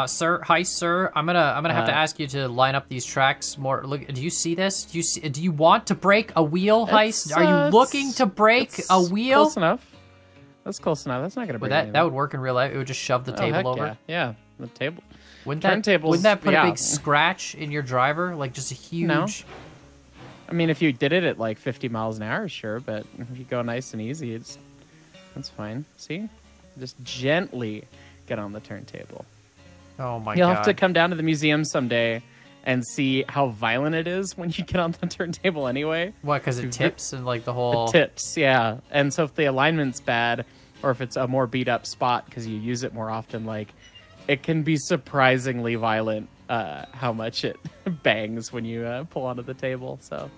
Sir. I'm gonna have to ask you to line up these tracks more. Look, do you see this? Do you want to break a wheel, Heist? Are you looking to break a wheel? Close enough. That's close enough. That's not gonna break. That would work in real life. It would just shove the table over. Yeah, the table. Wouldn't that put a big scratch in your driver? Like just a huge. No. I mean, if you did it at like 50 miles an hour, sure, but if you go nice and easy, that's fine. See, just gently get on the turntable. Oh my god! You'll have to come down to the museum someday and see how violent it is when you get on the turntable. Anyway, what? Because it tips and like the whole. It tips, yeah. And so if the alignment's bad, or if it's a more beat up spot because you use it more often, like it can be surprisingly violent. How much it bangs when you pull onto the table. So,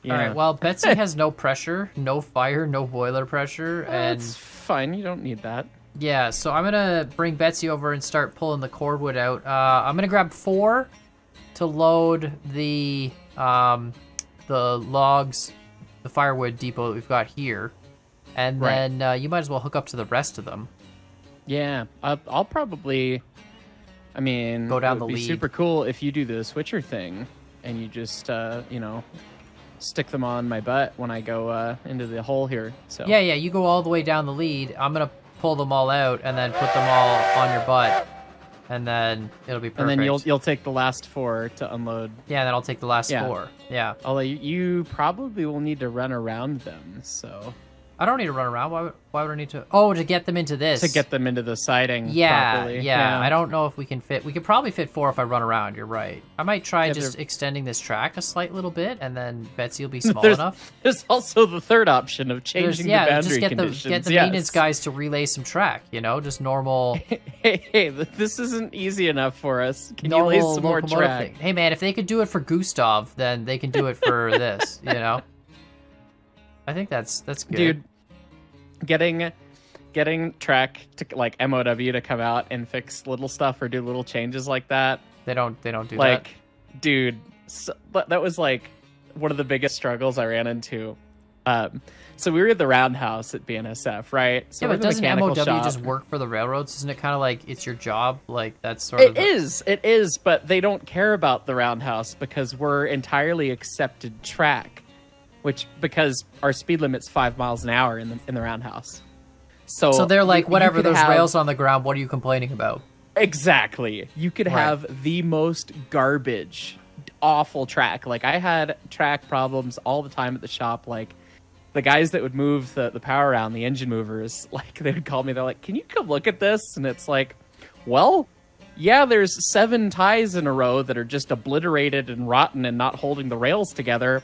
yeah. All right. Well, Betsy has no pressure, no fire, no boiler pressure, and it's fine. You don't need that. Yeah. So I'm gonna bring Betsy over and start pulling the cordwood out. I'm gonna grab 4 to load the logs, the firewood depot that we've got here, and then you might as well hook up to the rest of them. Yeah. I'll probably. I mean, go down it would the be lead. Super cool if you do the switcher thing, and you just stick them on my butt when I go into the hole here. So yeah, you go all the way down the lead. I'm gonna pull them all out and then put them all on your butt, and then it'll be perfect. And then you'll take the last 4 to unload. Yeah, and then I'll take the last 4. Yeah. Although you probably will need to run around them, so. I don't need to run around. Why would I need to? Oh, to get them into this. To get them into the siding Yeah. properly. Yeah. I don't know if we can fit. We could probably fit 4 if I run around. You're right. I might try just extending this track a slight little bit, and then Betsy will be small enough. There's also the third option of changing the boundary conditions. Just get the maintenance guys to relay some track. Just normal. Hey, this isn't easy enough for us. Can you lay some more track? Thing. Hey, man, if they could do it for Gustav, then they can do it for this. I think that's good. Dude, getting track to like MOW to come out and fix little stuff or do little changes like that. They don't do that. Like, dude, that was like one of the biggest struggles I ran into. So we were at the Roundhouse at BNSF, right? So yeah, but doesn't MOW shop. just work for the railroads? Isn't it kind of like it's your job? Like that's sort of. It is, but they don't care about the Roundhouse because we're entirely accepted track. Because our speed limit's 5 miles an hour in the Roundhouse. So they're like, whatever, there's rails on the ground, what are you complaining about? Exactly. You could have the most garbage, awful track. Like, I had track problems all the time at the shop. Like, the guys that would move the power around, the engine movers, like, they would call me, they're like, can you come look at this? And it's like, well, yeah, there's 7 ties in a row that are just obliterated and rotten and not holding the rails together.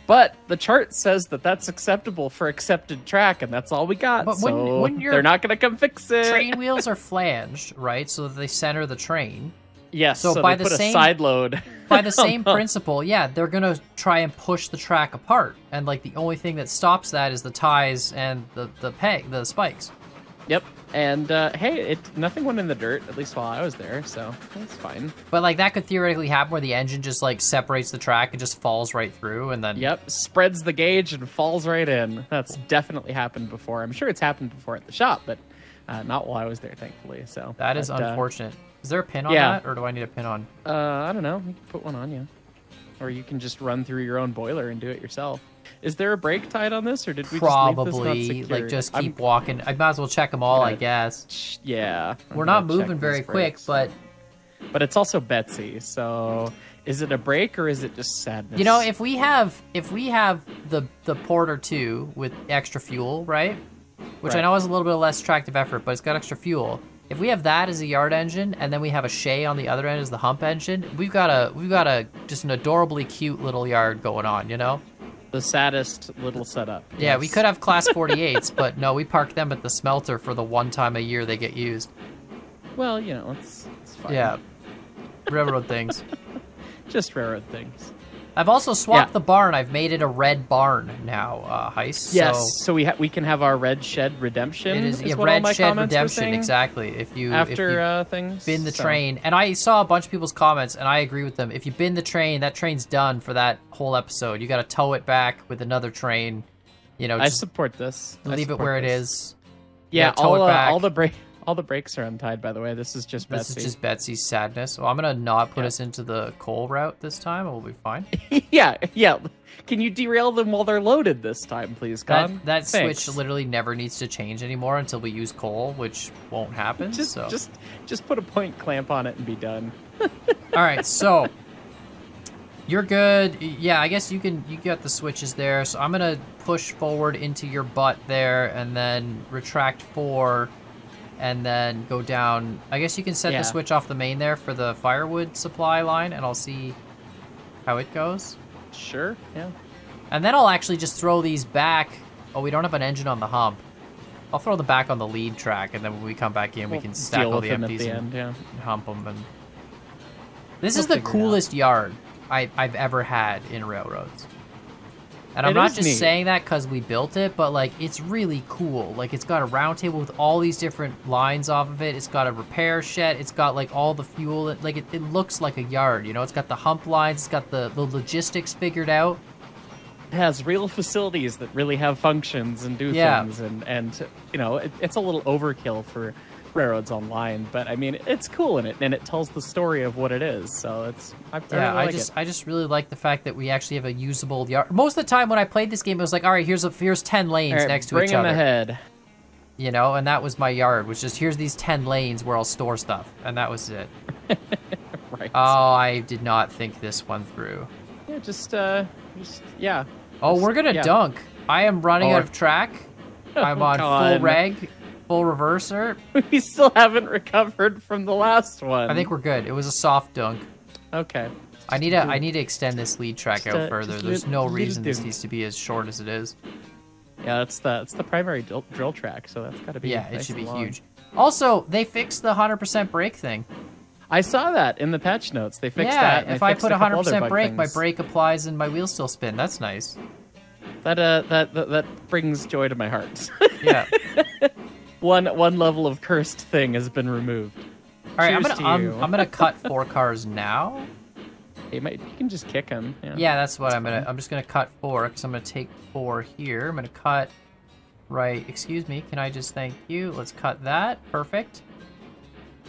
But the chart says that that's acceptable for accepted track, and that's all we got. But when they're not going to come fix it. Train wheels are flanged, right? So that they center the train. Yes, so by they put a side load. By the same principle, yeah, they're going to try and push the track apart. And like the only thing that stops that is the ties and the spikes. Yep. And hey, nothing went in the dirt, at least while I was there, so that's fine. But like that could theoretically happen where the engine just like separates the track and just falls right through, and then spreads the gauge and falls right in. That's definitely happened before. I'm sure it's happened before at the shop, but not while I was there, thankfully. So that is unfortunate. Is there a pin on that, or do I need a pin on? I don't know. You can put one on you, or you can just run through your own boiler and do it yourself. Is there a brake tied on this, or did we probably just leave this not like just keep walking? I might as well check them all, I guess. Yeah, we're not moving very quick, but it's also Betsy. So is it a brake or is it just sadness? If we have the Porter 2 with extra fuel, right? Which I know is a little bit less attractive effort, but it's got extra fuel. If we have that as a yard engine, and then we have a Shay on the other end as the hump engine, we've got a just an adorably cute little yard going on, The saddest little setup. Yeah, we could have Class 48s, but no, we park them at the smelter for the one time a year they get used. Well, it's fine. Yeah, railroad things. Just railroad things. I've also swapped the barn. I've made it a red barn now, Heist. Yes, so we can have our red shed redemption. It is what red all my shed comments were redemption, saying? exactly. If you things bin the train, and I saw a bunch of people's comments, and I agree with them. If you bin the train, that train's done for that whole episode. You got to tow it back with another train. I support this. Leave it where it is. Yeah, all the All the brakes are untied, by the way. This is just This Betsy. is just Betsy's sadness. Well, I'm gonna not put us into the coal route this time. We'll be fine. yeah. Can you derail them while they're loaded this time, please, Con? That Thanks. switch literally never needs to change anymore until we use coal, which won't happen. Just put a point clamp on it and be done. All right, so you're good. Yeah, I guess you got the switches there. So I'm gonna push forward into your butt there, and then retract 4, and then go down. I guess you can set the switch off the main there for the firewood supply line, and I'll see how it goes. Sure. Yeah. And then I'll actually just throw these back. Oh, we don't have an engine on the hump. I'll throw them back on the lead track, and then when we come back in, we can stack all the empties and hump them. And this is the coolest yard I've ever had in railroads. And I'm not just saying that because we built it, but like it's really cool. Like it's got a round table with all these different lines off of it. It's got a repair shed. It's got like all the fuel. Like it looks like a yard, you know. It's got the hump lines. It's got the logistics figured out. It has real facilities that really have functions and do things, and you know it's a little overkill for Railroads Online, but I mean it's cool in it, and it tells the story of what it is. So I just really like the fact that we actually have a usable yard. Most of the time when I played this game, it was like, all right, here's 10 lanes next to each other. Bring them ahead. You know, and that was my yard, which is here's these 10 lanes where I'll store stuff, and that was it. Right. Oh, I did not think this one through. Yeah. Oh, we're gonna dunk. I am running out of track. I'm on full reg, full reverser. We still haven't recovered from the last one. I think we're good. It was a soft dunk. Okay. I need to extend this lead track out further. There's no reason this needs to be as short as it is. Yeah, that's the primary drill track, so that's got to be it should be huge. Also, they fixed the 100% brake thing. I saw that in the patch notes. They fixed that. Yeah, if I put 100% brake, my brake applies and my wheels still spin. That's nice. That brings joy to my heart. Yeah. One level of cursed thing has been removed. All right, I'm gonna cut 4 cars now. You can just kick him. Yeah, that's what I'm just gonna cut 4 because I'm gonna take 4 here. I'm gonna cut. Right. Excuse me. Can I just thank you? Let's cut that. Perfect.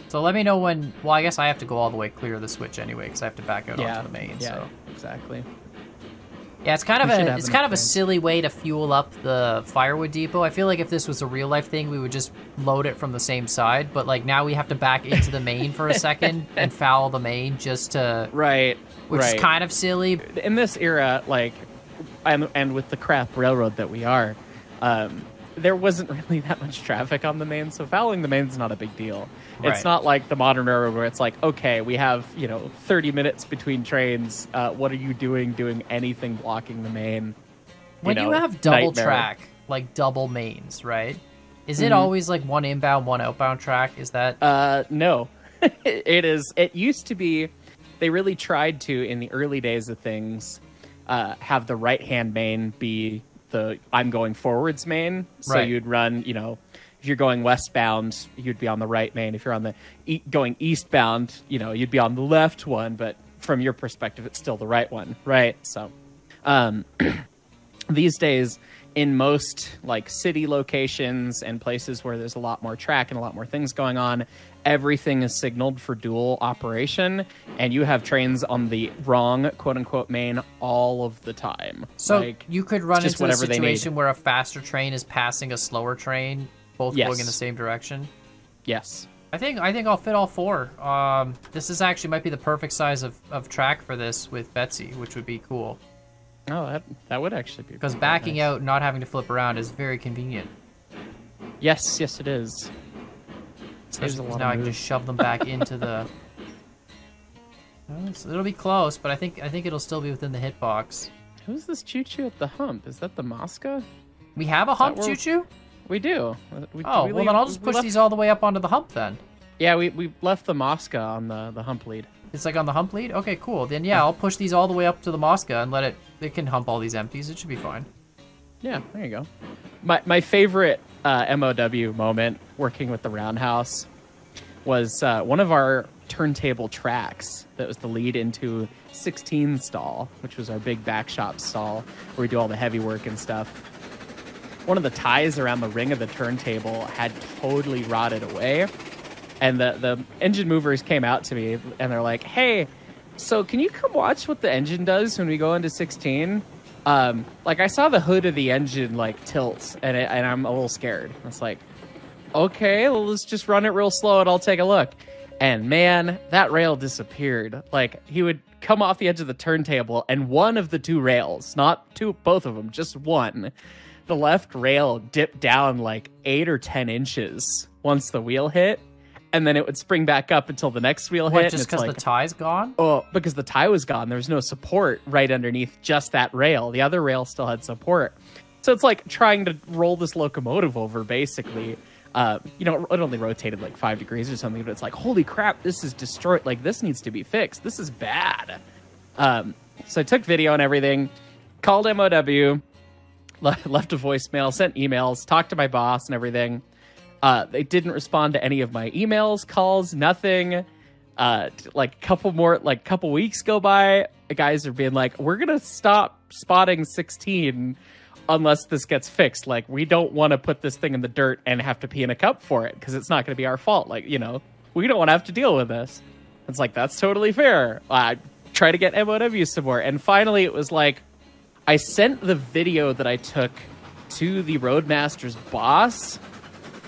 So let me know when. Well, I guess I have to go all the way clear the switch anyway because I have to back out onto the main. Yeah, so. Exactly. Yeah, it's kind of a silly way to fuel up the firewood depot. I feel like if this was a real life thing, we would just load it from the same side. But like now we have to back into the main for a second and foul the main just to which is kind of silly. In this era, like, and with the crap railroad that we are, there wasn't really that much traffic on the main, so fouling the main's not a big deal. Right. It's not like the modern railroad where it's like, okay, we have 30 minutes between trains. What are you doing anything blocking the main? When you have double track, like double mains, right? Is it always like one inbound, one outbound track? Is that? No, it is. It used to be. They really tried to in the early days of things have the right hand main be the I'm going forwards main. So you'd run, if you're going westbound, you'd be on the right main. If you're on the going eastbound, you'd be on the left one. But from your perspective, it's still the right one, right? So these days, in most like city locations and places where there's a lot more track and a lot more things going on, everything is signaled for dual operation, and you have trains on the wrong quote-unquote main all of the time. So you could run into a situation where a faster train is passing a slower train, both going in the same direction? Yes. I think I'll fit all 4. This is actually might be the perfect size of track for this with Betsy, which would be cool. Oh, that would actually be because backing out and not having to flip around is very convenient. Yes, it is. Now I can just shove them back into the. It'll be close, but I think it'll still be within the hitbox. Who's this choo-choo at the hump? Is that the Mosca? We have a hump choo-choo? We do. Well then I'll just push these all the way up onto the hump then. Yeah, we left the Mosca on the hump lead. It's like on the hump lead? Okay, cool. Then yeah, I'll push these all the way up to the Mosca and let it can hump all these empties. It should be fine. Yeah, there you go. My favorite MOW moment working with the Roundhouse was one of our turntable tracks that was the lead into 16 stall, which was our big back shop stall where we do all the heavy work and stuff. one of the ties around the ring of the turntable had totally rotted away. And the engine movers came out to me and they're like, "Hey, so can you come watch what the engine does when we go into 16? Like I saw the hood of the engine like tilt and I'm a little scared." It's like, okay, well, let's just run it real slow and I'll take a look. And man, that rail disappeared. Like he would come off the edge of the turntable and one of the two rails, not two, both of them, just one, the left rail dipped down like 8 or 10 inches once the wheel hit. And then it would spring back up until the next wheel hit. Just because the tie's gone? Oh, because the tie was gone. There was no support right underneath just that rail. The other rail still had support. So it's like trying to roll this locomotive over, basically. It only rotated like 5 degrees or something, but it's like, holy crap, this is destroyed. Like, this needs to be fixed. This is bad. So I took video and everything, called MOW, left a voicemail, sent emails, talked to my boss and everything. They didn't respond to any of my emails, calls, nothing. Couple weeks go by. The guys are being like, "We're gonna stop spotting 16 unless this gets fixed. Like, we don't want to put this thing in the dirt and have to pee in a cup for it because it's not going to be our fault. Like, we don't want to have to deal with this." It's like, that's totally fair. I try to get MOW support, and finally it was like, I sent the video that I took to the Roadmaster's boss.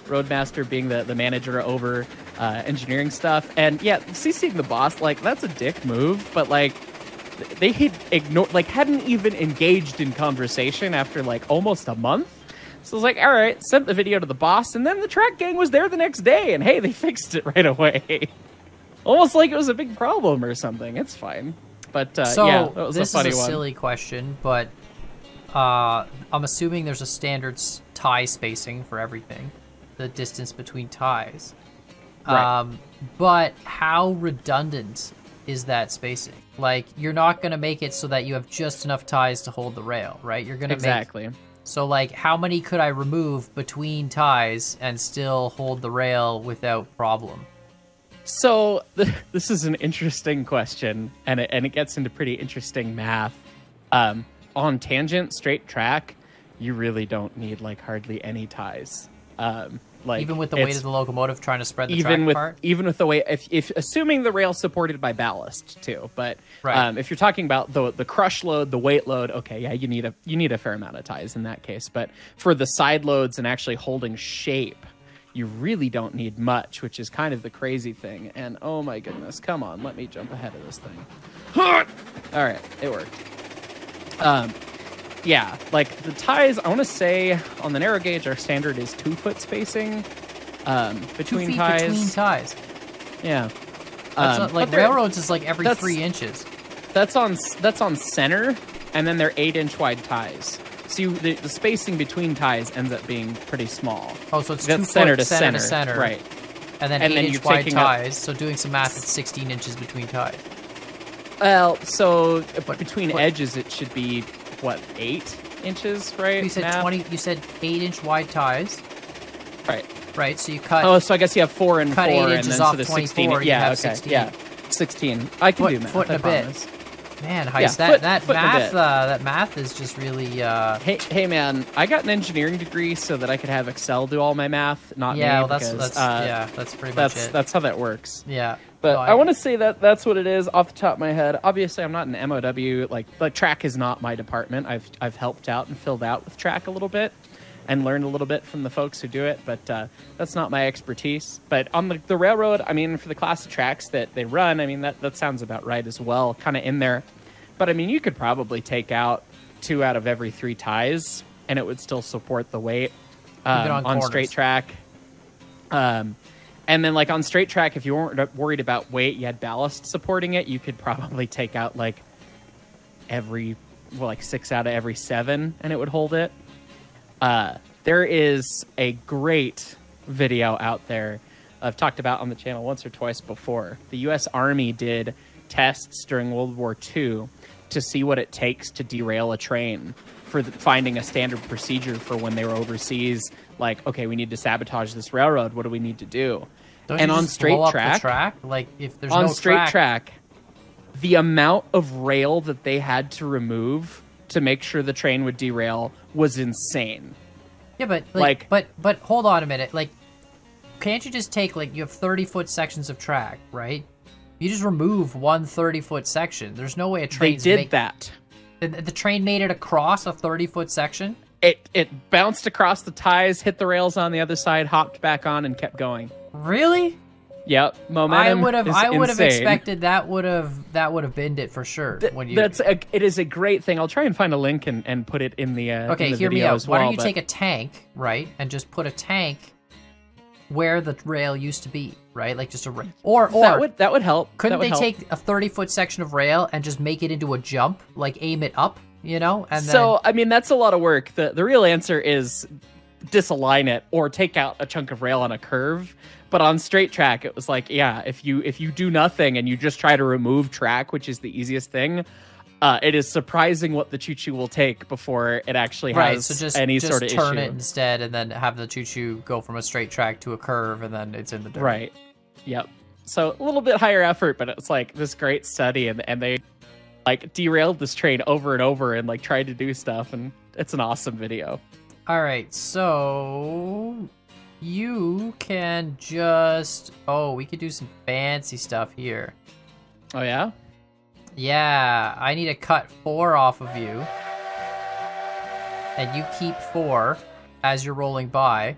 Roadmaster being the manager over engineering stuff. And yeah, CCing the boss, like, that's a dick move, but like they had ignored, like, hadn't even engaged in conversation after like almost a month. So I was like, all right, sent the video to the boss, and then the track gang was there the next day, and hey, they fixed it right away. Almost like it was a big problem or something. It's fine. But so yeah, that was this a funny is a one. silly question, but I'm assuming there's a standard tie spacing for everything, the distance between ties. Right. But how redundant is that spacing? Like, you're not going to make it so that you have just enough ties to hold the rail, right? You're going to Exactly. So, like, how many could I remove between ties and still hold the rail without problem? So this is an interesting question, and it gets into pretty interesting math. On tangent, straight track, you really don't need like hardly any ties. Like, even with the weight of the locomotive trying to spread the track apart? Even with the weight, if assuming the rail's supported by ballast too, but right. If you're talking about the crush load, the weight load, okay, yeah, you need a fair amount of ties in that case. But for the side loads and actually holding shape, you really don't need much, which is kind of the crazy thing. And oh my goodness, come on, let me jump ahead of this thing. All right, it worked. Yeah, like the ties, I want to say on the narrow gauge, our standard is 2 foot spacing between 2 feet ties. between ties. Yeah. That's not, like, railroads is like every 3 inches. That's on center, and then they're 8-inch wide ties. So the spacing between ties ends up being pretty small. Oh, so it's that's 2 center foot to center, right? And then 8-inch wide ties. So doing some math, it's 16 inches between ties. Well, so between edges, it should be what, 8 inches, right? You said 20. You said 8-inch wide ties. Right. Right. So you cut. Oh, so I guess you have 4 and 4, 8 and inches then off so the 16. 24, Yeah. Okay. 16. Yeah. 16. I can do math. Foot and I a bit. promise. Man, Heist, that math is just really. Hey, man! I got an engineering degree so that I could have Excel do all my math, not me. Yeah, well, that's pretty much it. That's how that works. Yeah, but I want to say that that's what it is off the top of my head. Obviously, I'm not an MOW. Like track is not my department. I've helped out and filled out with track a little bit, and learned a little bit from the folks who do it. But that's not my expertise. But on the railroad, I mean, for the class of tracks that they run, I mean that sounds about right as well, kind of in there. But I mean, you could probably take out 2 out of every 3 ties, and it would still support the weight on straight track. And then, like on straight track, if you weren't worried about weight, you had ballast supporting it, you could probably take out like 6 out of every 7, and it would hold it. There is a great video out there I've talked about on the channel once or twice before. The U.S. Army did tests during World War II to see what it takes to derail a train, for finding a standard procedure for when they were overseas. Like, okay, we need to sabotage this railroad. What do we need to do? Don't and you on just straight blow up track, the track, like if there's on no straight track, the amount of rail that they had to remove to make sure the train would derail was insane. Yeah, but but hold on a minute. Like, can't you just take like you have 30-foot sections of track, right? You just remove one 30-foot section. There's no way a train. They did that. The train made it across a 30-foot section. It bounced across the ties, hit the rails on the other side, hopped back on, and kept going. Really? Yep, momentum. I would have expected that would have binned it for sure. It is a great thing. I'll try and find a link and put it in the okay. In the Hear me video out. as well, Why don't you take a tank, right, and just put a tank where the rail used to be, right? Like just or that would help. Couldn't they take a 30-foot section of rail and just make it into a jump, like aim it up, you know? And so I mean that's a lot of work. The real answer is disalign it or take out a chunk of rail on a curve. But on straight track, it was like, yeah, if you do nothing and you just try to remove track, which is the easiest thing, it is surprising what the choo-choo will take before it actually has any sort of issue. Turn it instead and then have the choo-choo go from a straight track to a curve and then it's in the dirt. Right. Yep. So a little bit higher effort, but it's like this great study and they like derailed this train over and over and like tried to do stuff, and it's an awesome video. All right, so you can just... Oh, we could do some fancy stuff here. Oh, yeah? Yeah, I need to cut 4 off of you. And you keep 4 as you're rolling by.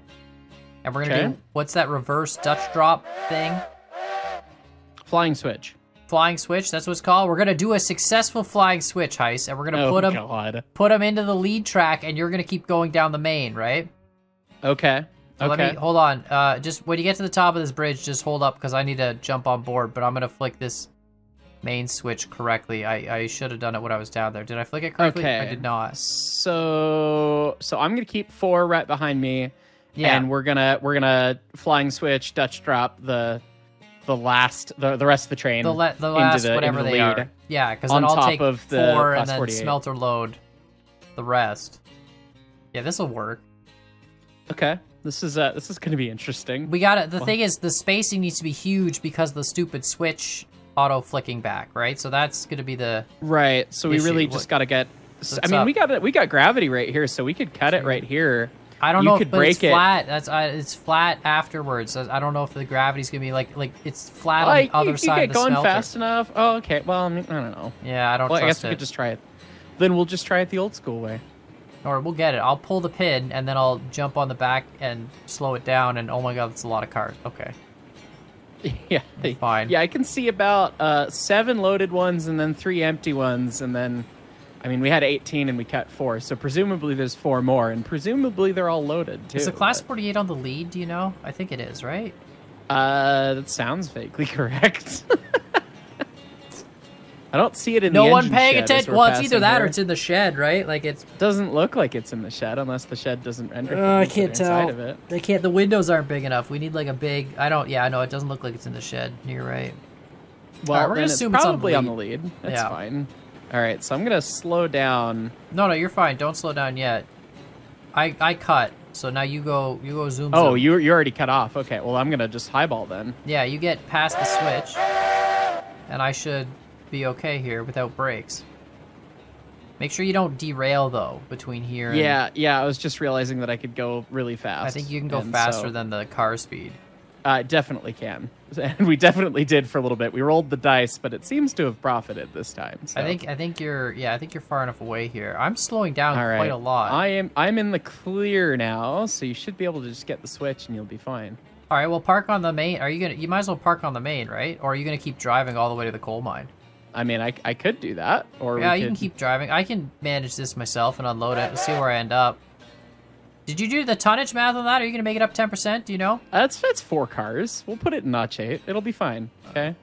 And we're going to do... What's that reverse Dutch drop thing? Flying switch. Flying switch, that's what it's called. We're going to do a successful flying switch heist. And we're going to put them into the lead track. And you're going to keep going down the main, right? Okay. So let me hold on. Just when you get to the top of this bridge, just hold up because I need to jump on board. But I'm gonna flick this main switch correctly. I should have done it when I was down there. Did I flick it correctly? Okay. I did not. So I'm gonna keep 4 right behind me. Yeah. And we're gonna flying switch, Dutch drop the rest of the train. The last whatever they are. Yeah, because then I'll take 4 and then 48. smelter load the rest. Yeah, this will work. Okay. This is going to be interesting. We got it. The thing is, the spacing needs to be huge because the stupid switch auto flicking back, right? So that's going to be the right. So we really just got to get. I mean, we got gravity right here, so we could cut it right here. I don't know if it's flat. It's flat afterwards. I don't know if the gravity's going to be like it's flat on the other side of the smelter. You get going fast enough. Oh, okay. Well, I don't know. Yeah, I don't. Well, I guess we could just try it. Then we'll just try it the old school way. Or we'll get it. I'll pull the pin, and then I'll jump on the back and slow it down, and oh my god, that's a lot of cars. Okay. Yeah. Fine. Yeah, I can see about 7 loaded ones and then 3 empty ones, and then, I mean, we had 18 and we cut 4, so presumably there's 4 more, and presumably they're all loaded, too. Is the Class 48 on the lead, do you know? I think it is, right? That sounds vaguely correct. I don't see it in the engine shed. No one paying attention. Well, it's either that here. or it's in the shed, right? Like it doesn't look like it's in the shed unless the shed doesn't render. I can't tell. Of it. They can't. The windows aren't big enough. We need like a big. I know. It doesn't look like it's in the shed. You're right. Well, right, we're gonna assume it's probably on the lead. That's fine. All right, so I'm gonna slow down. No, you're fine. Don't slow down yet. I cut. So now you go zoom. Oh, you already cut off. Okay. Well, I'm gonna just highball then. Yeah, you get past the switch, and I should be okay here without brakes. Make sure you don't derail though between here and... Yeah, I was just realizing that I could go really fast. I think you can go faster than the car speed. I definitely can. And we definitely did for a little bit. We rolled the dice, but it seems to have profited this time. So. I think you're far enough away here. I'm slowing down quite a lot. I'm in the clear now, so you should be able to just get the switch and you'll be fine. All right, well, park on the main. You might as well park on the main, right? Or are you gonna keep driving all the way to the coal mine? I mean, I could do that, or you can keep driving. I can manage this myself and unload it and see where I end up. Did you do the tonnage math on that? Are you gonna make it up 10%? Do you know? That's 4 cars. We'll put it in notch 8. It'll be fine. Okay.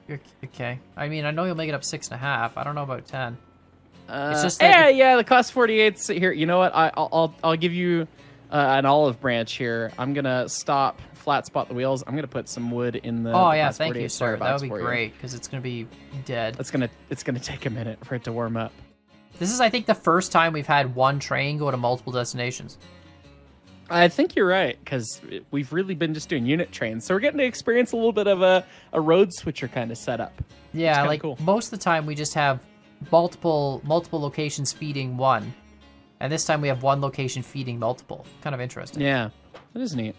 Okay. I mean, I know you'll make it up 6.5. I don't know about 10. It's just yeah. The Class 48's here. You know what? I'll give you an olive branch here. I'm gonna stop. Flat spot the wheels. I'm gonna put some wood in the. Oh yeah, thank you, sir. That would be great because it's gonna be dead. It's gonna take a minute for it to warm up. This is, I think, the first time we've had one train go to multiple destinations. I think you're right because we've really been just doing unit trains, so we're getting to experience a little bit of a road switcher kind of setup. Yeah, like cool. Most of the time we just have multiple locations feeding one. And this time we have one location feeding multiple. Kind of interesting. Yeah, that is neat.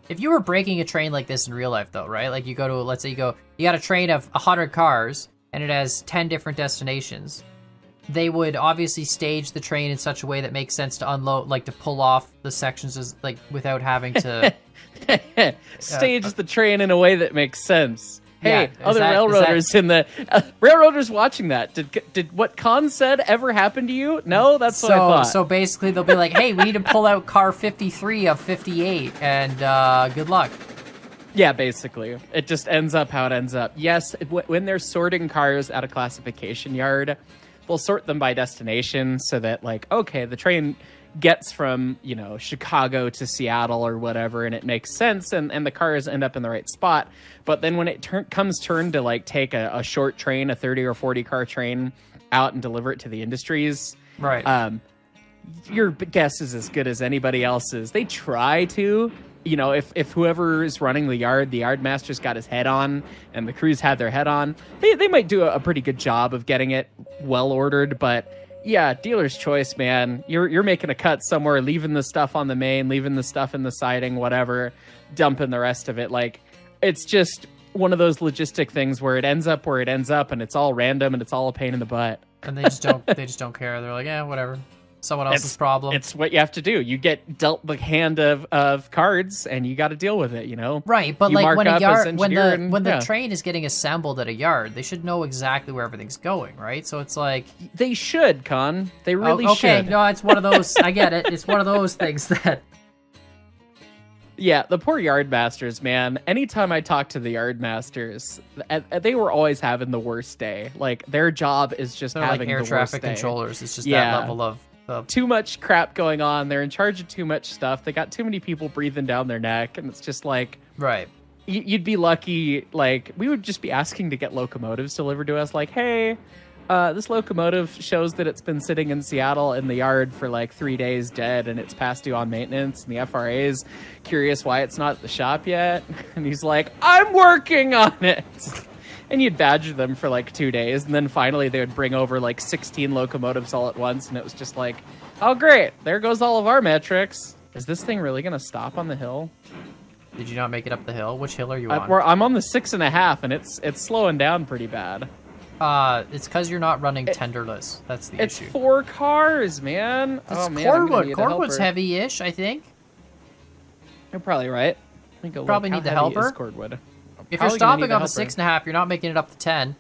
If you were breaking a train like this in real life, though, right? Like you go to, let's say you got a train of 100 cars and it has 10 different destinations. They would obviously stage the train in such a way that makes sense to unload, like to pull off the sections as, like without having to stage the train in a way that makes sense. Hey, Yeah, other railroaders in the railroaders watching that. Did what Khan said ever happen to you? No, that's what I thought. So basically, they'll be like, "Hey, we need to pull out car 53 of 58, and good luck." Yeah, basically, it just ends up how it ends up. Yes, when they're sorting cars at a classification yard, they'll sort them by destination so that, like, okay, the train gets from, you know, Chicago to Seattle or whatever, and it makes sense, and the cars end up in the right spot. But then when it comes turn to, like, take a short train, a 30 or 40 car train out and deliver it to the industries, Right. your guess is as good as anybody else's. They try to, you know, if whoever is running the yard master's got his head on and the crews had their head on, they might do a pretty good job of getting it well ordered. But yeah, dealer's choice, man. You're making a cut somewhere, leaving the stuff on the main, leaving the stuff in the siding, whatever, dumping the rest of it. Like, it's just one of those logistic things where it ends up where it ends up, and it's all random and it's all a pain in the butt. And they just don't care. They're like, yeah, whatever. Someone else's problem. It's what you have to do. You get dealt the hand of cards, and you got to deal with it. You know, Right, but You like mark when a up as yard, engineer and- when the yeah. train is getting assembled at a yard, they should know exactly where everything's going, right? So it's like, They should, Con. They really okay, should. no, it's one of those. I get it. It's one of those things that. Yeah, the poor yard masters, man. Anytime I talk to the yard masters, they were always having the worst day. Like, their job is just They're having like air the worst traffic day. controllers. It's just Yeah. that level of. Too much crap going on. They're in charge of too much stuff. They got too many people breathing down their neck, and it's just like, Right. you'd be lucky. Like, we would just be asking to get locomotives delivered to us. Like, hey, this locomotive shows that it's been sitting in Seattle in the yard for like 3 days dead, and it's past due on maintenance, and the FRA's curious why it's not at the shop yet. And he's like, I'm working on it. And you'd badger them for like 2 days, and then finally they would bring over like 16 locomotives all at once, and it was just like, oh great, there goes all of our metrics. Is this thing really gonna stop on the hill? Did you not make it up the hill? Which hill are you on? I'm on the 6.5, and it's slowing down pretty bad. It's because you're not running tenderless. That's the It's issue. 4 cars, man. It's Oh man, I'm gonna Cordwood. need a Cordwood's helper. heavy-ish, I think. You're probably right. Let me go Probably look. need How the heavy is helper. Cordwood? If Probably you're gonna need stopping a on the helper. 6.5, you're not making it up to 10.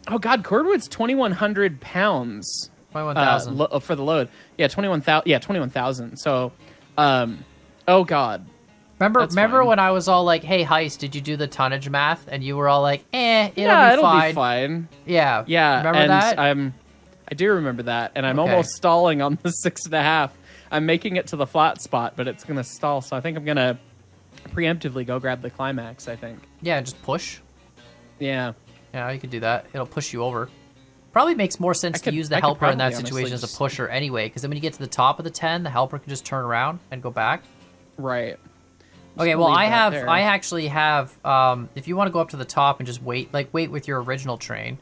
Oh god, Cordwood's 2,100 pounds. 21,000. For the load. Yeah, 21,000. Yeah, 21,000. So, oh god. Remember fine. when I was all like, "Hey, Heist, did you do the tonnage math?" And you were all like, "It'll Yeah, be it'll fine." be fine. Yeah. Yeah, Remember and that? I do remember that, and I'm Okay. almost stalling on the 6.5. I'm making it to the flat spot, but it's gonna stall. So I think I'm gonna preemptively go grab the climax. I think. Yeah, just push. Yeah. Yeah, you could do that. It'll push you over. Probably makes more sense to use the I could helper in that probably situation honestly as a pusher anyway, because then when you get to the top of the 10, the helper can just turn around and go back. Right. Okay, Just well, leave I that there. actually have, if you want to go up to the top and just wait with your original train.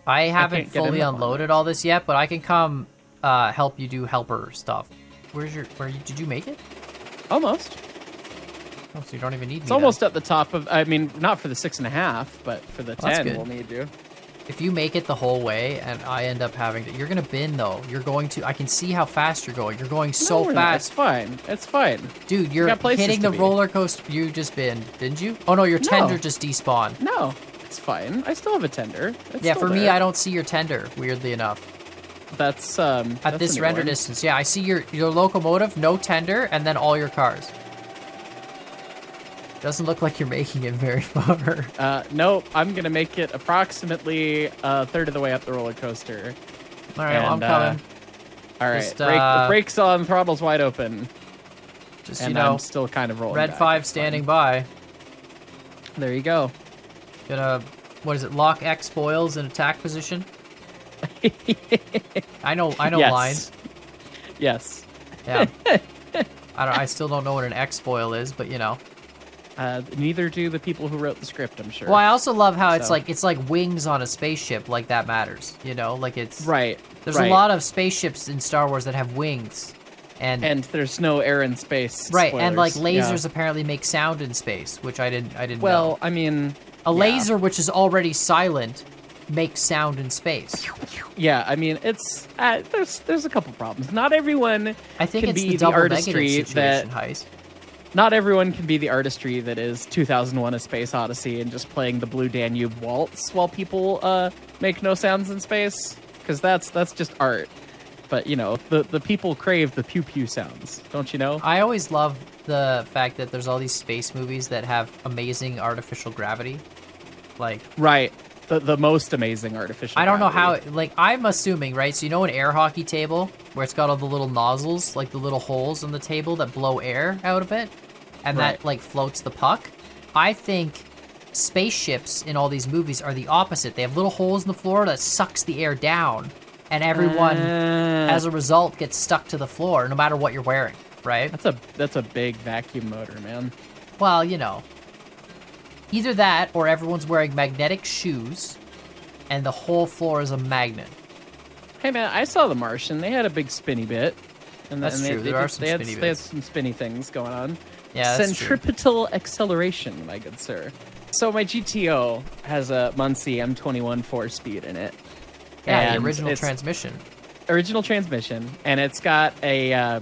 I haven't can't get in fully that one. unloaded all this yet, but I can come help you do helper stuff. Did you make it? Almost. Oh, so you don't even need me It's then. almost at the top of. I mean, not for the 6.5, but for the Well, that's 10, good. we'll need you. If you make it the whole way and I end up having to, you're gonna bin though. You're going to. I can see how fast you're going. You're going so No, we're not. It's fast, fine. It's fine. dude. You're got places hitting to the be. roller coaster. You just binned, didn't you? Oh no, your tender No. just despawned. No, it's fine. I still have a tender. It's Yeah, still for me, there. I don't see your tender. Weirdly enough, That's at that's this a new render one. distance, yeah, I see your locomotive, no tender, and then all your cars. Doesn't look like you're making it very far. Nope, I'm gonna make it approximately a third of the way up the roller coaster. All right, well, I'm And, coming. All right, Just, the brakes on, throttle's wide open, Just and you know, I'm still kind of rolling. Red back. 5 It's standing by. fine. There you go. Gonna, what is it? Lock X foils in attack position. I know Yes. lines. Yes. Yeah. I still don't know what an X foil is, but you know. Neither do the people who wrote the script, I'm sure. Well, I also love how So- it's like wings on a spaceship, like that matters. You know, like it's Right. There's right. a lot of spaceships in Star Wars that have wings, And there's no air in space. right, and like spoilers. Yeah. lasers apparently make sound in space, which I didn't know. Well, I mean, A yeah. laser which is already silent makes sound in space. Yeah, I mean, it's there's a couple problems. Not everyone I think can it's be the the double artistry negative that situation, Heist. not everyone can be the artistry that is 2001: A Space Odyssey and just playing the Blue Danube waltz while people make no sounds in space, because that's just art. But you know, the people crave the pew pew sounds, don't you know? I always love the fact that there's all these space movies that have amazing artificial gravity. Like, Right. The most amazing artificial. I don't know how, gravity. like, I'm assuming, right? So you know an air hockey table where it's got all the little nozzles, like the little holes in the table that blow air out of it, and Right. that, like, floats the puck? I think spaceships in all these movies are the opposite. They have little holes in the floor that sucks the air down, and everyone, as a result, gets stuck to the floor no matter what you're wearing, right? That's a big vacuum motor, man. Well, you know, either that or everyone's wearing magnetic shoes and the whole floor is a magnet. Hey man, I saw The Martian. They had a big spinny bit. And That's true, there are some spinny They had bits. some spinny things going on. Yeah, that's true. Centripetal acceleration, my good sir. So my GTO has a Muncie M21 4-speed in it. Yeah, And the original it's transmission. original transmission, and it's got a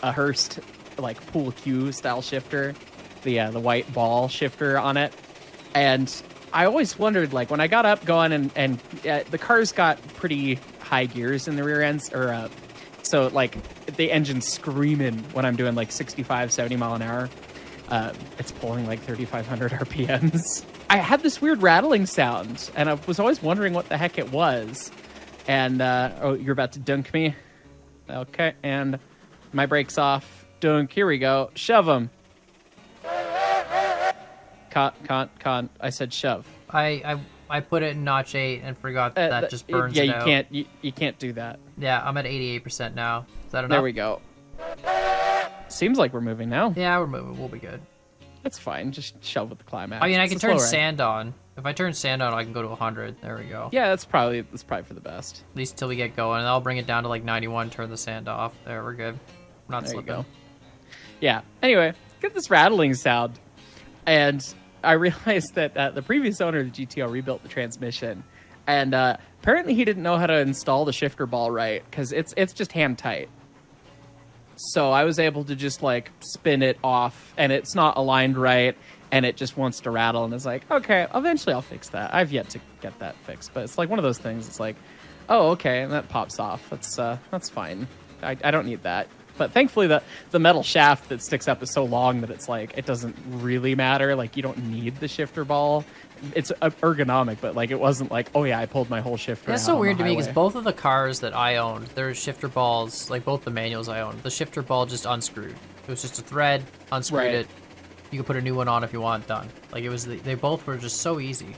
Hurst like pool cue style shifter, the white ball shifter on it. And I always wondered, like, when I got up going and the car's got pretty high gears in the rear ends, or so like the engine's screaming when I'm doing like 65, 70 mile an hour. It's pulling like 3,500 RPMs. I had this weird rattling sound, and I was always wondering what the heck it was. And, oh, you're about to dunk me? Okay, and my brake's off. Dunk, here we go. Shove him. Con. I said shove. I put it in notch 8 and forgot that just burns yeah, it you out. can't. You can't do that. Yeah, I'm at 88% now. Is that enough? There we go. Seems like we're moving now. Yeah, we're moving. We'll be good. That's fine. Just shove with the climax. I mean, I It's can a slow turn ride. sand on. If I turn sand on, I can go to 100. There we go. Yeah, that's probably for the best. At least till we get going. And I'll bring it down to like 91, turn the sand off. There, we're good. We're not There you slipping. go. Yeah. Anyway, get this rattling sound, and I realized that the previous owner of the GTO rebuilt the transmission, and apparently he didn't know how to install the shifter ball right, because it's just hand tight. So I was able to just like spin it off, and it's not aligned right, and it just wants to rattle, and it's like, okay, eventually I'll fix that. I've yet to get that fixed, but it's like one of those things. It's like, oh, okay, and that pops off. That's fine. I don't need that. But thankfully, the metal shaft that sticks up is so long that it's like it doesn't really matter. Like, you don't need the shifter ball. It's ergonomic, but like it wasn't like, oh yeah, I pulled my whole shifter. That's out so on the weird to me because highway. both of the cars that I owned, there's shifter balls, like both the manuals I owned, the shifter ball just unscrewed. It was just a thread, unscrewed Right. it. You could put a new one on if you want, done. Like it was, they both were just so easy.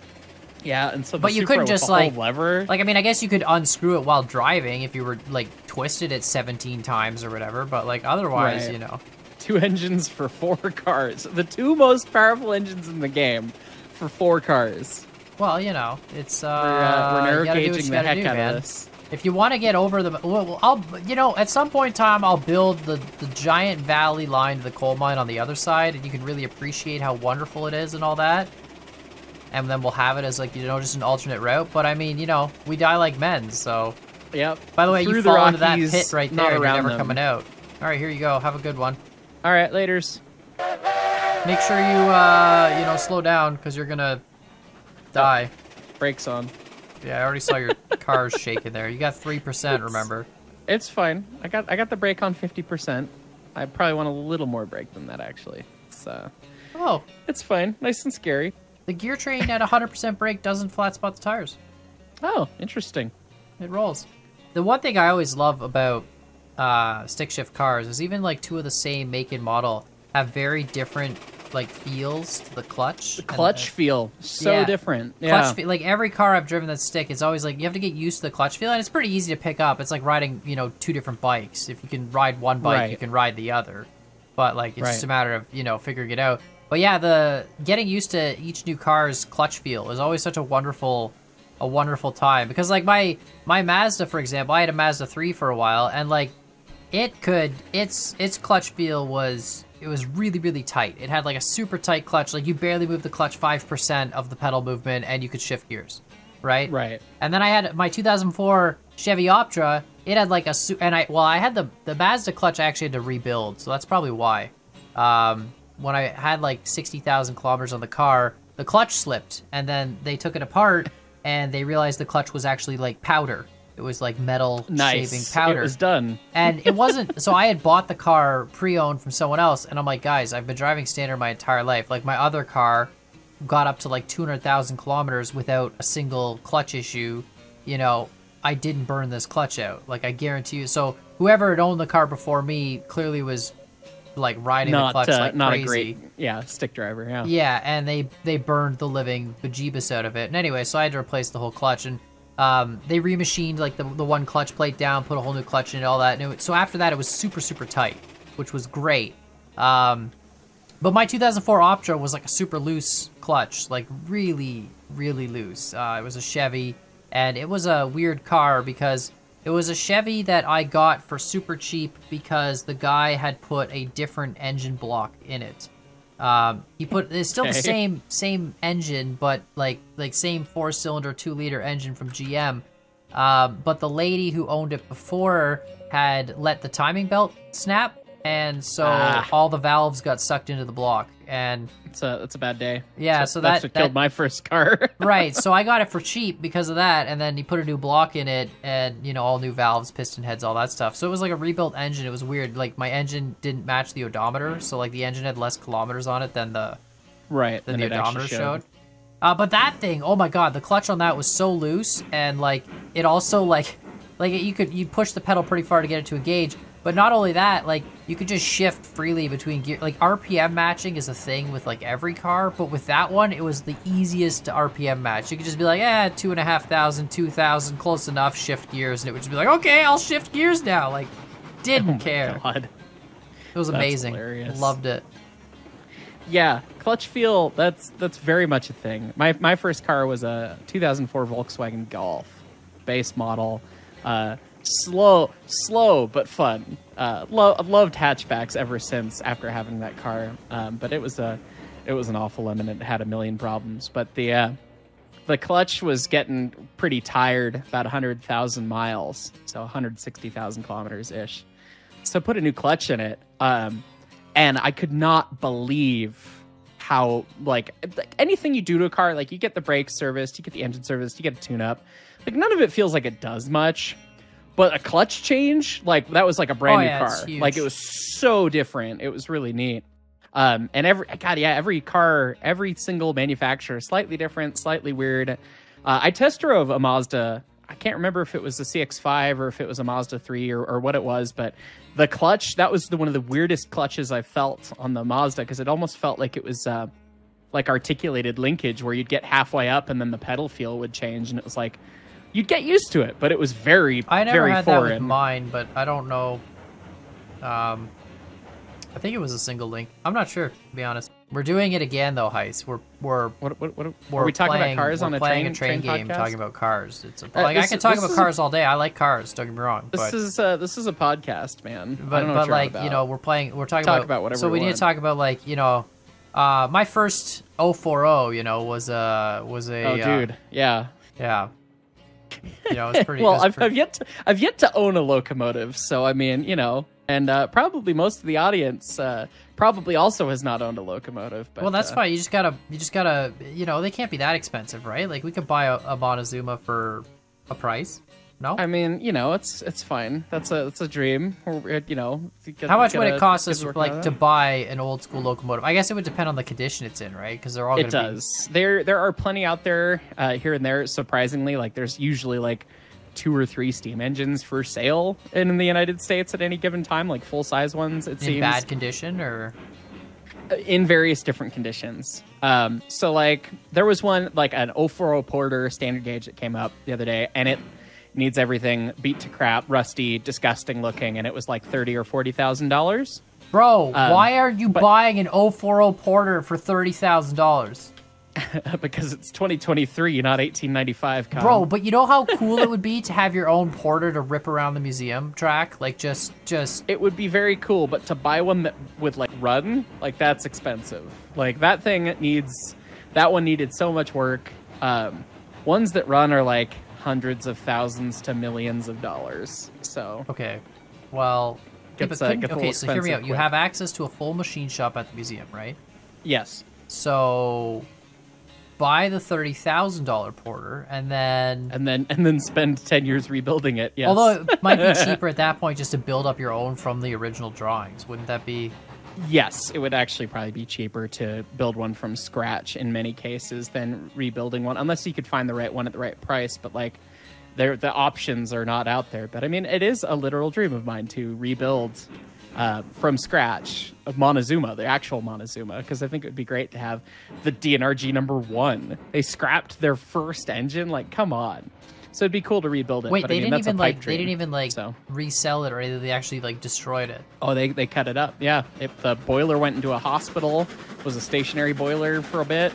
Yeah, and so the But you Supra couldn't with just the whole like, lever. like I mean, I guess you could unscrew it while driving if you were like twisted it 17 times or whatever. But like otherwise, Right. you know, 2 engines for 4 cars. The 2 most powerful engines in the game for 4 cars. well, you know, it's We're you gotta do what gauging you the gotta heck do, out man. of this. If you want to get over the, well, I'll, you know, at some point in time, I'll build the giant valley line to the coal mine on the other side, and you can really appreciate how wonderful it is and all that. And then we'll have it as like, you know, just an alternate route. But I mean, you know, we die like men, so. Yep. By the way, Through you the fall into that Rockies, pit right not there, and you're around never them. coming out. All right, here you go. Have a good one. All right, laters. Make sure you, you know, slow down because you're gonna die. Brakes on. Yeah, I already saw your cars shaking there. You got 3%, remember? It's fine. I got the brake on 50%. I probably want a little more brake than that, actually. Oh, It's fine. Nice and scary. the gear train at 100% brake doesn't flat spot the tires. Oh, interesting. It rolls. The one thing I always love about stick shift cars is even like two of the same make and model have very different like feels to the clutch. The clutch feel so yeah. different. Clutch feel, like every car I've driven that stick, it's always like you have to get used to the clutch feel, and it's pretty easy to pick up. It's like riding, you know, 2 different bikes. If you can ride one bike, Right. you can ride the other. But like it's just Right. a matter of, you know, figuring it out. But yeah, the getting used to each new car's clutch feel is always such a wonderful time, because like my Mazda, for example, I had a Mazda 3 for a while, and like its clutch feel was really, really tight. It had like a super tight clutch, like you barely moved the clutch 5% of the pedal movement and you could shift gears, right? Right. And then I had my 2004 Chevy Optra. It had like I had the Mazda clutch I actually had to rebuild, so that's probably why. When I had like 60,000 kilometers on the car, the clutch slipped, and then they took it apart and they realized the clutch was actually like powder. It was like metal shaving powder. It was done. And it wasn't, so I had bought the car pre-owned from someone else, and I'm like, guys, I've been driving standard my entire life. Like, my other car got up to like 200,000 kilometers without a single clutch issue. You know, I didn't burn this clutch out. Like, I guarantee you. So whoever had owned the car before me clearly was like riding the clutch like not crazy. A great, stick driver, yeah. Yeah, and they burned the living bejeebus out of it. And anyway, so I had to replace the whole clutch, and they remachined like the one clutch plate down, put a whole new clutch in it, all that. And so after that, it was super, super tight, which was great. But my 2004 Optra was like a super loose clutch, like really, really loose. It was a Chevy, and it was a weird car because it was a Chevy that I got for super cheap because the guy had put a different engine block in it. It's still the same engine, but like same 4-cylinder 2-liter engine from GM. But the lady who owned it before had let the timing belt snap, and so all the valves got sucked into the block, and it's a bad day. Yeah, so that's what killed my first car. Right, so I got it for cheap because of that, and then he put a new block in it, and all new valves, piston heads, all that stuff. So it was like a rebuilt engine. It was weird. Like, my engine didn't match the odometer, so like the engine had less kilometers on it than the odometer showed. But that thing, oh my god, the clutch on that was so loose, and like it also like you push the pedal pretty far to get it to engage. But not only that, like, you could just shift freely between gear. Like, RPM matching is a thing with, like, every car. But with that one, it was the easiest to RPM match. You could just be like, 2,500, 2,000, close enough, shift gears. And it would just be like, okay, I'll shift gears now. Like, didn't care. God. It was amazing. Hilarious. Loved it. Yeah, clutch feel, that's very much a thing. My first car was a 2004 Volkswagen Golf. Base model. Slow but fun. I've loved hatchbacks ever since after having that car. But it was an awful lemon. It had a million problems. But the clutch was getting pretty tired, about 100,000 miles, so 160,000 kilometers ish. So I put a new clutch in it, and I could not believe how like anything you do to a car, like you get the brakes serviced, you get the engine serviced, you get a tune-up, like none of it feels like it does much. But a clutch change, like that was like a brand new car. Like it was so different. It was really neat. And every car, every single manufacturer, slightly different, slightly weird. I test drove a Mazda. I can't remember if it was a CX-5 or if it was a Mazda 3 or what it was, but the clutch, that was one of the weirdest clutches I felt on the Mazda, because it almost felt like it was like articulated linkage where you'd get halfway up and then the pedal feel would change, and it was like, you'd get used to it, but it was very, I never very had foreign. That with mine, but I don't know. I think it was a single link. I'm not sure, to be honest. We're doing it again, though, Heist. We're are we talking about cars on a train game podcast? Talking about cars. It's I this, can talk about cars all day. I like cars. Don't get me wrong. This is a podcast, man. But like we're talking about whatever. So we need to talk about like my first 040 was a. Oh, dude, yeah. It's pretty. Well, I've yet to own a locomotive, so I mean, and probably most of the audience probably also has not owned a locomotive. But, well, that's fine. You just gotta, they can't be that expensive, right? Like we could buy a Montezuma for a price. No, I mean, it's fine. That's a dream. How much would it cost us like to buy an old school locomotive? I guess it would depend on the condition it's in, right? Because they're all. It does. There are plenty out there here and there. Surprisingly, like there's usually like 2 or 3 steam engines for sale in the United States at any given time, like full size ones. It seems in bad condition or in various different conditions. So like there was one like an 040 Porter standard gauge that came up the other day, and it needs everything, beat to crap, rusty, disgusting looking, and it was like $30,000 or $40,000. Bro, why aren't you buying an 040 Porter for $30,000? Because it's 2023, not 1895, Kyle. Bro, but you know how cool it would be to have your own Porter to rip around the museum track? Like, just... It would be very cool, but to buy one that would, like, run, like, that's expensive. Like, that thing needs... That one needed so much work. Ones that run are, like, hundreds of thousands to millions of dollars, so... Okay, well... Gets so hear me expensive out. quick. You have access to a full machine shop at the museum, right? Yes. So... buy the $30,000 Porter, and then spend 10 years rebuilding it. Yes. Although it might be cheaper at that point just to build up your own from the original drawings. Wouldn't that be? Yes, it would actually probably be cheaper to build one from scratch in many cases than rebuilding one, unless you could find the right one at the right price. But like, the options are not out there. But I mean, it is a literal dream of mine to rebuild from scratch of Montezuma, the actual Montezuma, because I think it would be great to have the DNRG #1. They scrapped their first engine, like, come on. So it'd be cool to rebuild it. Wait, but, they I mean, didn't that's even a pipe dream, resell it or anything. They actually like destroyed it. Oh, they cut it up. Yeah, the boiler went into a hospital. Was a stationary boiler for a bit.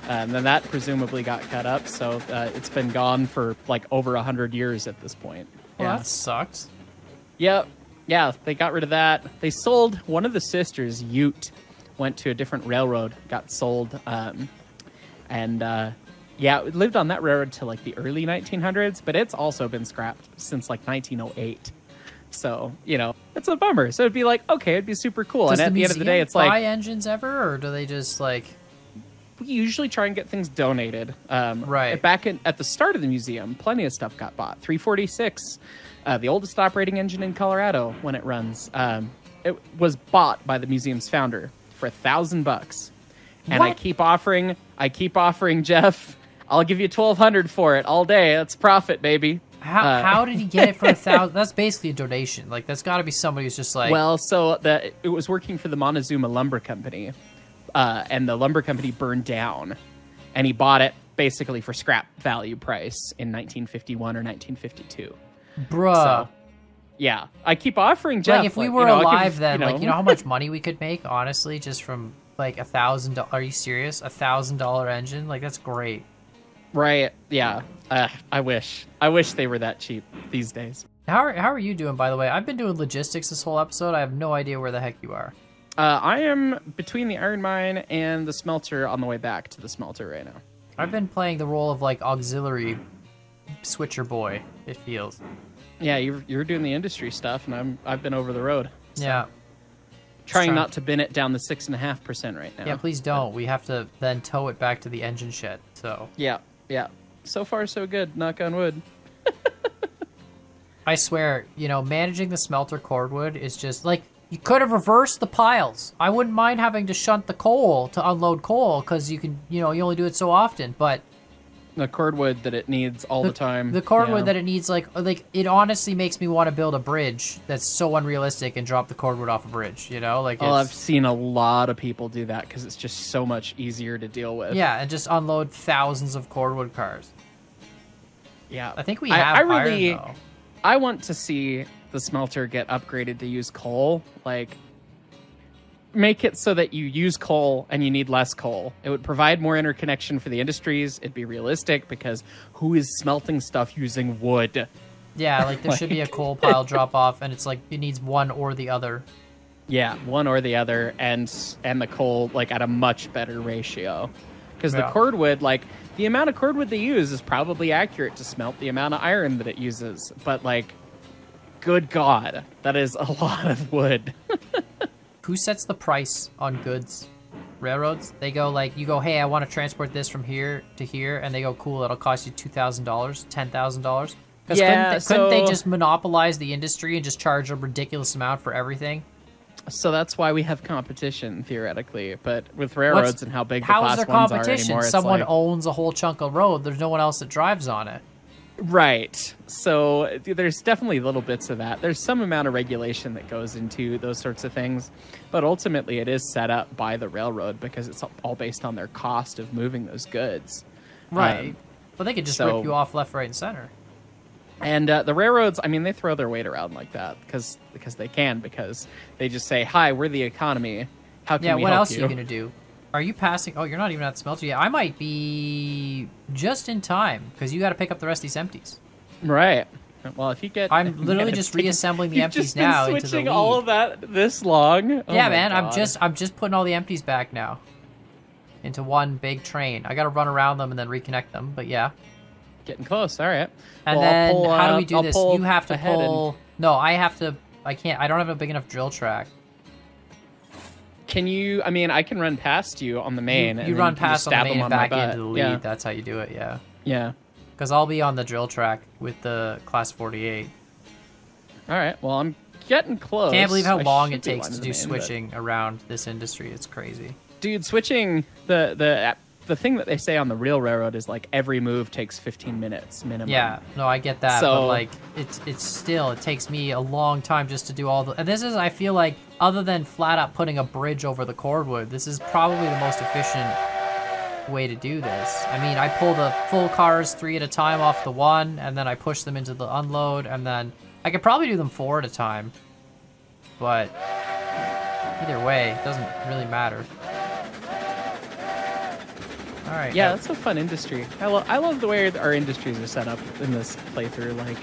And then that presumably got cut up, so it's been gone for like over 100 years at this point. Well, that sucked. Yep. Yeah, they got rid of that. They sold one of the sisters, Ute, went to a different railroad, got sold, yeah, it lived on that railroad till like the early 1900s, but it's also been scrapped since like 1908. So, you know, it's a bummer. So it'd be like, okay, it'd be super cool. Does and at the end of the day, it's like, buy engines ever, or do they just like? We usually try and get things donated. Right. Back at the start of the museum, plenty of stuff got bought. 346, the oldest operating engine in Colorado when it runs. It was bought by the museum's founder for $1,000. And What? I keep offering Jeff, I'll give you $1,200 for it all day. That's profit, baby. How did he get it for $1,000? That's basically a donation. Like, that's got to be somebody who's just like. Well, so it was working for the Montezuma Lumber Company, and the lumber company burned down, and he bought it basically for scrap value price in 1951 or 1952. Bruh. So, yeah, I keep offering Jeff. Like, if we were alive then, like, you know how much money we could make, honestly, just from like $1,000. Are you serious? $1,000 engine? Like, that's great. Right? Yeah. I wish they were that cheap these days. How are you doing, by the way? I've been doing logistics this whole episode. I have no idea where the heck you are. I am between the iron mine and the smelter on the way back to the smelter right now. I've been playing the role of like auxiliary switcher boy. It feels. Yeah, you're doing the industry stuff, and I've been over the road. So. Yeah. Trying not to bin it down the 6.5% right now. Yeah, please don't. We have to then tow it back to the engine shed. So. Yeah. So far, so good. Knock on wood. I swear, managing the smelter cordwood is just like, you could have reversed the piles. I wouldn't mind having to shunt the coal to unload coal because you can, you only do it so often. But the cordwood that it needs all the time. The cordwood that it needs, like it honestly makes me want to build a bridge that's so unrealistic and drop the cordwood off a bridge. Like. Oh, I've seen a lot of people do that because it's just so much easier to deal with. Yeah, and just unload thousands of cordwood cars. Yeah, I think we have. Iron, though. I want to see the smelter get upgraded to use coal. Like, make it so that you use coal and you need less coal. It would provide more interconnection for the industries. It'd be realistic because who is smelting stuff using wood? Yeah, like there should be a coal pile drop off, and it's like it needs one or the other. Yeah, one or the other, and the coal like at a much better ratio. Because the cordwood, like the amount of cordwood they use is probably accurate to smelt the amount of iron that it uses. But like, good God, that is a lot of wood. Who sets the price on goods? Railroads? They go like, you go, hey, I want to transport this from here to here, and they go, cool, it'll cost you $2,000, $10,000. Because couldn't they just monopolize the industry and just charge a ridiculous amount for everything? So that's why we have competition, theoretically. But with railroads and how big the class ones are anymore, competition? Someone owns a whole chunk of road. There's no one else that drives on it. Right. So there's definitely little bits of that. There's some amount of regulation that goes into those sorts of things. But ultimately, it is set up by the railroad because it's all based on their cost of moving those goods. Right. But they could just rip you off left, right, and center. And the railroads, I mean, they throw their weight around like that because they just say, "Hi, we're the economy. How can we what help else are you gonna do? Are you passing? Oh, you're not even at the smelter yet. I might be just in time because you got to pick up the rest of these empties. Right. Well, if you get, I'm literally just reassembling the you've empties just been now into the switching lead. all of that this long. Oh Yeah, my man. God. I'm just putting all the empties back now into one big train. I got to run around them and then reconnect them. But yeah. Getting close. All right. And Well, then I'll pull, how do we do I'll this? pull You have to ahead pull. No, I have to. I can't. I don't have a big enough drill track. Can you? I mean, I can run past you on the main. You and then run can just past on the stab main them and my back butt. into the lead. Yeah. That's how you do it. Yeah. Yeah. Because I'll be on the drill track with the Class 48. All right. Well, I'm getting close. Can't believe how I long should it be takes one to of do the main, switching around this industry. It's crazy. but- Dude, switching the thing that they say on the real railroad is like every move takes 15 minutes minimum. Yeah, no, I get that, So- but like it's still it takes me a long time just to do all the. And this is I feel like other than flat out putting a bridge over the cordwood, this is probably the most efficient way to do this. I mean, I pull the full cars 3 at a time off the one, and then I push them into the unload, and then I could probably do them 4 at a time. But either way, it doesn't really matter. All right. Yeah, that's a fun industry. I love the way our industries are set up in this playthrough. Like,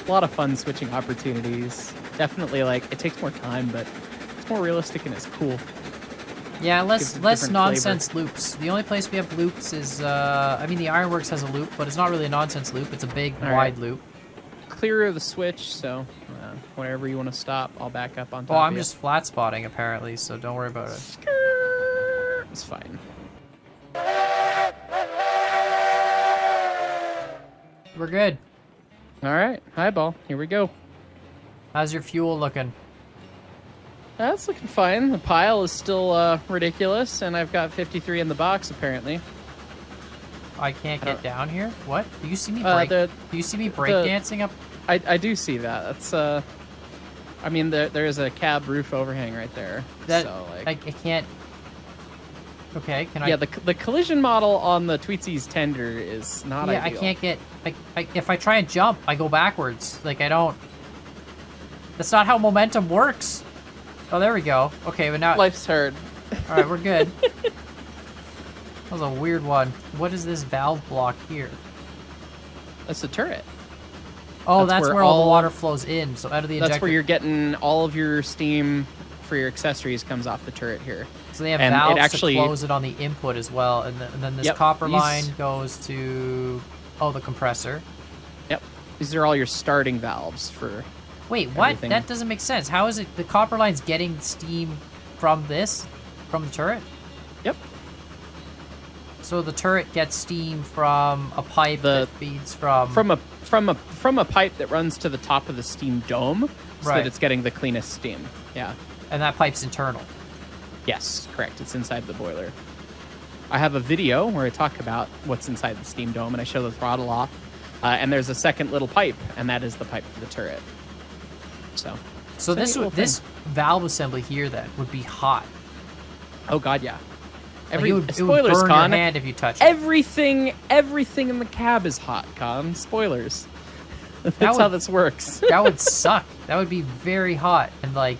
a lot of fun switching opportunities. Definitely, like, it takes more time, but it's more realistic and it's cool. Yeah, Gives less a different nonsense loops. The only place we have loops is, I mean, the Ironworks has a loop, but it's not really a nonsense loop. It's a big, All wide right. loop. Clear of the switch, so whenever you want to stop, I'll back up on top Oh, of I'm you. just flat spotting apparently, so don't worry about it. Skrrr. It's fine. We're good. All right, highball. Here we go. How's your fuel looking? That's looking fine. The pile is still ridiculous, and I've got 53 in the box apparently. I can't I get don't- down here. What? Do you see me break? The- Do you see me breakdancing up? I do see that. That's I mean there is a cab roof overhang right there. That so like I can't. Okay, can I? yeah, the collision model on the Tweetsies tender is not yeah, ideal. I can't get. If I try and jump, I go backwards. Like I don't. That's not how momentum works. Oh, there we go. Okay, but now. Life's hard. All right, we're good. That was a weird one. What is this valve block here? That's a turret. Oh, That's that's where where all the all- water flows in. So out of the injector. That's where you're getting all of your steam for your accessories comes off the turret here. So they have and it valves actually- to close it on the input as well, and then this Yep, copper these- line goes to the compressor. Yep. These are all your starting valves for Wait, what? Everything. That doesn't make sense. How is it the copper line's getting steam from the turret? Yep. So the turret gets steam from a pipe that feeds from from a pipe that runs to the top of the steam dome so Right. that it's getting the cleanest steam. Yeah. and that pipe's internal. Yes, correct. It's inside the boiler. I have a video where I talk about what's inside the steam dome and I show the throttle off. And there's a second little pipe, and that is the pipe for the turret. So So it's a neat little this valve assembly here then would be hot. oh god, yeah. Like, it would Spoilers, burn Con. your hand if you touch it. Everything in the cab is hot, Con. Spoilers. That's how would- this works. That would suck. That would be very hot and like.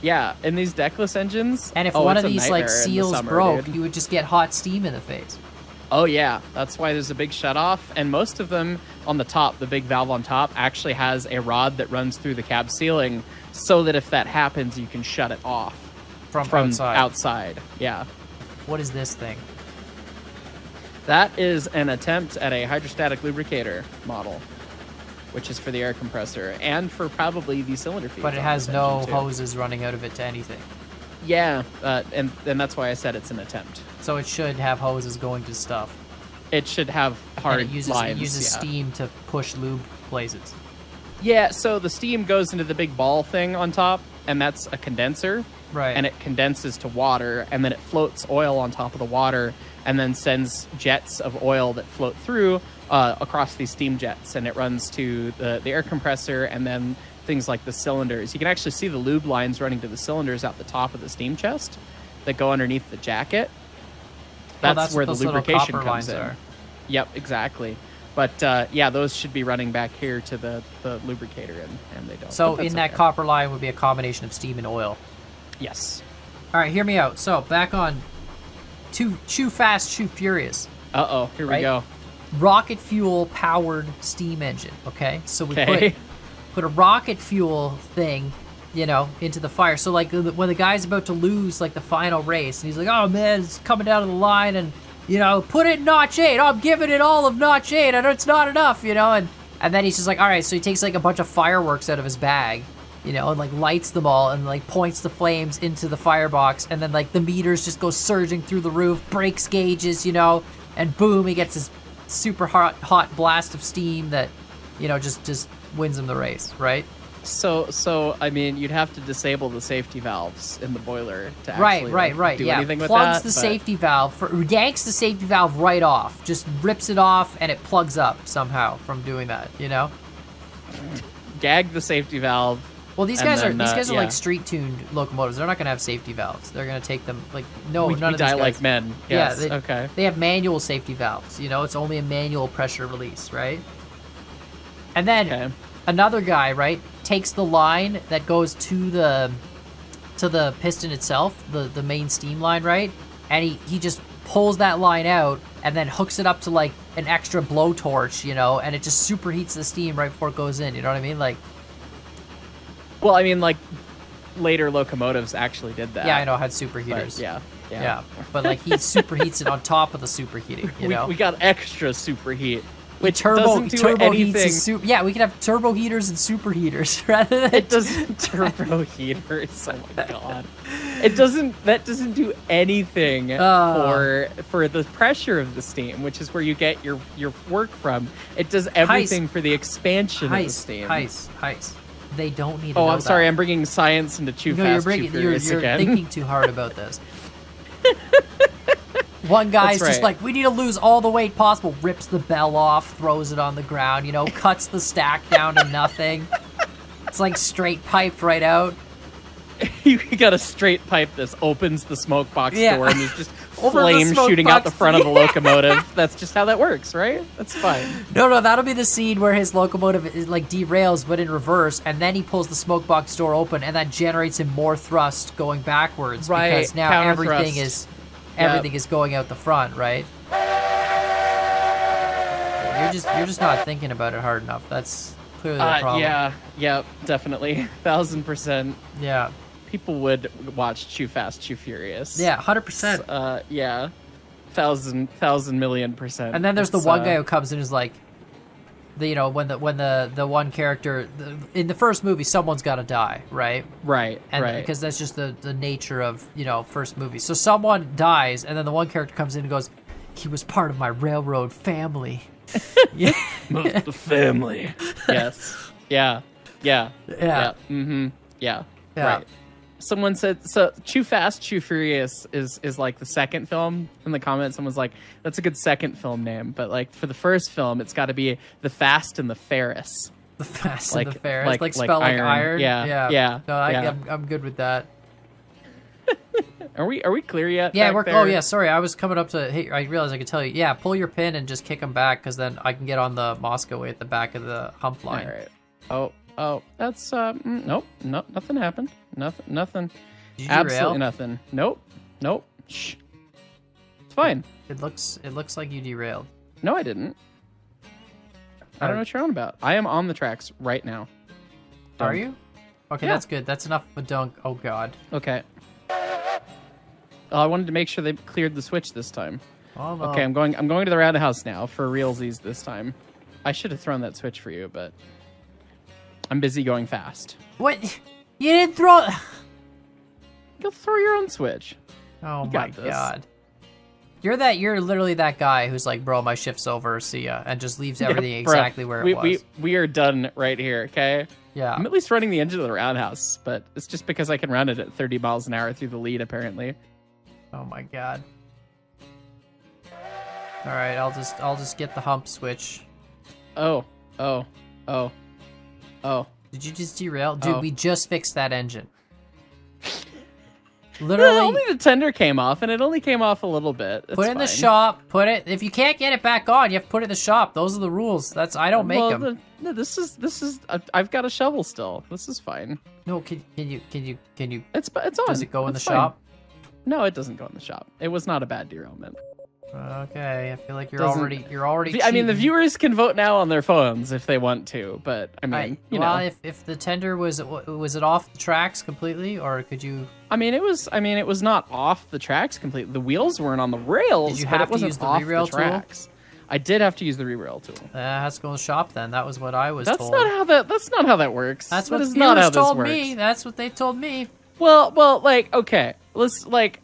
Yeah, in these deckless engines. And if oh, one it's of a these like nightmare in the seals summer, broke, dude. you would just get hot steam in the face. Oh yeah, that's why there's a big shutoff, and most of them on the top, the big valve on top, actually has a rod that runs through the cab ceiling, so that if that happens, you can shut it off From outside. outside. Yeah, What is this thing? that is an attempt at a hydrostatic lubricator model, which is for the air compressor and for probably the cylinder feeds. But it on has this no engine, too. hoses running out of it to anything. Yeah, and that's why I said it's an attempt. So it should have hoses going to stuff. It should have hard And it lines. uses yeah. steam to push lube places. Yeah, so the steam goes into the big ball thing on top, and that's a condenser. Right. And it condenses to water, and then it floats oil on top of the water, and then sends jets of oil that float through across these steam jets, and it runs to the air compressor, and then things like the cylinders. You can actually see the lube lines running to the cylinders out the top of the steam chest that go underneath the jacket. That's that's where what the those little lubrication copper comes lines in. are. Yep, exactly. But yeah, those should be running back here to the lubricator, and they don't. So But that's in that okay. copper line would be a combination of steam and oil. Yes. All right, hear me out. So back on Chew Fast, Chew Furious. Uh-oh, here we Right? go. Rocket fuel powered steam engine. Okay, so we Okay. put a rocket fuel thing, into the fire. So like when the guy's about to lose like the final race, and he's like, "Oh man, it's coming down to the line," and put it in notch 8. Oh, I'm giving it all of notch 8. I know it's not enough, and then he's just like, all right. So he takes like a bunch of fireworks out of his bag, and like lights them all and like points the flames into the firebox, and then like the meters just go surging through the roof, breaks gauges, and boom, he gets this super hot blast of steam that, just wins him the race, right? So I mean, you'd have to disable the safety valves in the boiler to actually Right. do Yeah, anything with plugs that. the but- safety valve, yanks the safety valve right off, just rips it off, and it plugs up somehow from doing that. Gag the safety valve. Well, these And guys then, are yeah. like street tuned locomotives. They're not gonna have safety valves. They're gonna take them like no, we none of these die guys. like men. Yeah, Yes. Okay. They have manual safety valves. It's only a manual pressure release, right? And then Okay. another guy, right, takes the line that goes to the piston itself, the main steam line, right? And he just pulls that line out and then hooks it up to like an extra blowtorch, and it just superheats the steam right before it goes in. You know what I mean? Like, Well, I mean, like later locomotives actually did that. yeah, I know, had But superheaters. yeah. But like he superheats it on top of the superheating. We got extra superheat, which turbo doesn't do turbo heats anything. is yeah, we could have turbo heaters and superheaters rather than It doesn't turbo heaters. Oh my god! It doesn't. That doesn't do anything for the pressure of the steam, which is where you get your work from. It does everything for the expansion of the steam. Heist. They don't need to Oh, know I'm sorry. that. I'm bringing science into Chew No, Fast, you're Chew you're Furious again. thinking too hard about this. One guy's That's just right. like, we need to lose all the weight possible, rips the bell off, throws it on the ground, cuts the stack down to nothing. It's like straight piped right out. You got a straight pipe that opens the smoke box Yeah. door, and there's just Over the flames smoke shooting out box. the front of the locomotive. That's just how that works, right? That's fine. No, that'll be the scene where his locomotive is like derails, but in reverse, and then he pulls the smoke box door open, and that generates him more thrust going backwards Right, because now counter everything thrust. everything is going out the front, right? You're just not thinking about it hard enough. That's clearly the problem. Yeah, definitely, 1000%. Yeah, People would watch Chew Fast, Chew Furious. 100%. Yeah, thousand million percent. And then there's the one guy who comes in and is like, when the one character in the first movie, someone's got to die, right? right, And right. because that's just the nature of first movie. So someone dies, and then the one character comes in and goes, "He was part of my railroad family." Yeah, the family. Yes. Yeah. Mm-hmm. Yeah. Yeah. Right. Someone said so. Chew Fast, Chew Furious is like the second film. In the comments, someone's like, "That's a good second film name," but like for the first film, it's got to be The Fast and the Ferris. the Fast Like- and the Ferris, like- like like spell like iron. iron. Yeah. No, Yeah. I'm good with that. Are we clear yet? Yeah, back we're. there? Oh yeah, sorry, I was coming up to. Hey, I realized I could tell you. Yeah, pull your pin and just kick them back, because then I can get on the Moscow way at the back of the hump All line. right. Oh, that's nope, nothing happened. Nothing. Did you Absolutely derail? nothing. Nope. Shh. It's fine. It looks like you derailed. No, I didn't. I don't know what you're on about. I am on the tracks right now. Are Dunk. you? Okay, Yeah. that's good. That's enough of a dunk. Oh god. Okay. I wanted to make sure they cleared the switch this time. Oh, no. Okay, I'm going to the roundhouse now for realsies this time. I should have thrown that switch for you, but I'm busy going fast. What? You didn't throw. Go throw your own switch. Oh You my got this. god. You're literally that guy who's like, bro, my shift's over, see ya, and just leaves everything Yeah, bro, exactly where it was. We are done right here, okay? Yeah. I'm at least running the engine of the roundhouse, but it's just because I can run it at 30 miles an hour through the lead, apparently. Oh my god. All right, I'll just get the hump switch. Oh. Did you just derail? Dude, Oh. we just fixed that engine. Literally, only the tender came off, and it only came off a little bit. It's put it in the fine. shop. Put it. If you can't get it back on, you have to put it in the shop. Those are the rules. I don't make them. No, this is. I've got a shovel still. This is fine. No, can you? It's on. Does it go in the It's fine. shop? No, it doesn't go in the shop. It was not a bad derailment. Okay, I feel like you're Doesn't- already. I mean, the cheating. viewers can vote now on their phones if they want to, but I mean, you well, know. if the tender was it off the tracks completely, or could you? I mean, it was not off the tracks completely. The wheels weren't on the rails, Did you but have it to wasn't use the off re-rail the tool? tracks. I did have to use the re-rail tool. Has to go in the shop then. That was what I was That's told. not how that. That's not how that works. That's That what is the not how viewers this told works. me. That's what they told me. Well, like, okay, let's like,